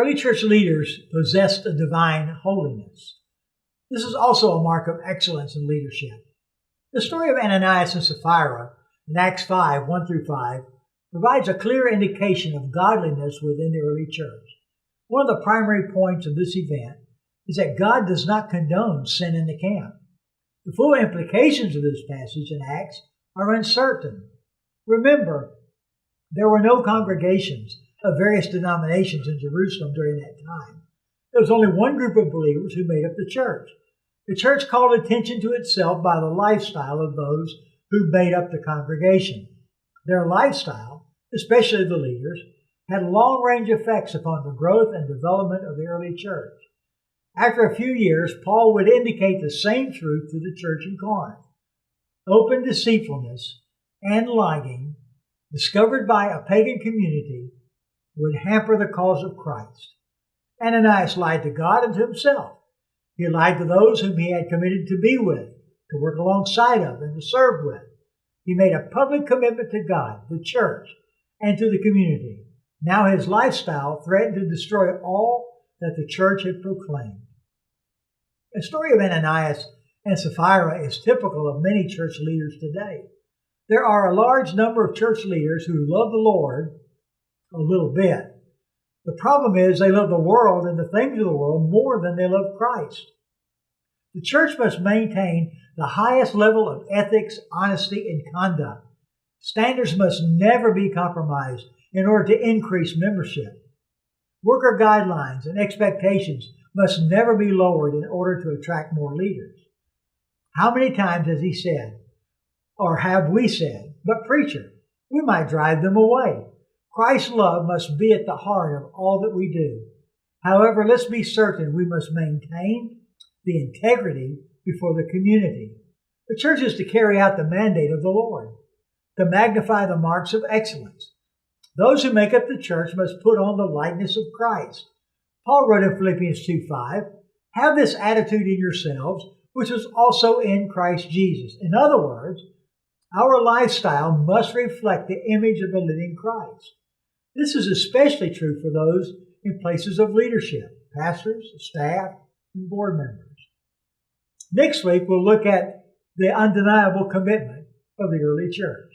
Early church leaders possessed a divine holiness. This is also a mark of excellence in leadership. The story of Ananias and Sapphira in Acts 5, 1 through 5, provides a clear indication of godliness within the early church. One of the primary points of this event is that God does not condone sin in the camp. The full implications of this passage in Acts are uncertain. Remember, there were no congregations of various denominations in Jerusalem during that time. There was only one group of believers who made up the church. The church called attention to itself by the lifestyle of those who made up the congregation. Their lifestyle, especially the leaders, had long-range effects upon the growth and development of the early church. After a few years, Paul would indicate the same truth to the church in Corinth. Open deceitfulness and lying, discovered by a pagan community, would hamper the cause of Christ. Ananias lied to God and to himself. He lied to those whom he had committed to be with, to work alongside of, and to serve with. He made a public commitment to God, the church, and to the community. Now his lifestyle threatened to destroy all that the church had proclaimed. The story of Ananias and Sapphira is typical of many church leaders today. There are a large number of church leaders who love the Lord a little bit. The problem is they love the world and the things of the world more than they love Christ. The church must maintain the highest level of ethics, honesty, and conduct. Standards must never be compromised in order to increase membership. Worker guidelines and expectations must never be lowered in order to attract more leaders. How many times has he said, or have we said, "But preacher, we might drive them away"? Christ's love must be at the heart of all that we do. However, let's be certain we must maintain the integrity before the community. The church is to carry out the mandate of the Lord, to magnify the marks of excellence. Those who make up the church must put on the likeness of Christ. Paul wrote in Philippians 2:5, "Have this attitude in yourselves, which was also in Christ Jesus." In other words, our lifestyle must reflect the image of the living Christ. This is especially true for those in places of leadership, pastors, staff, and board members. Next week, we'll look at the undeniable commitment of the early church.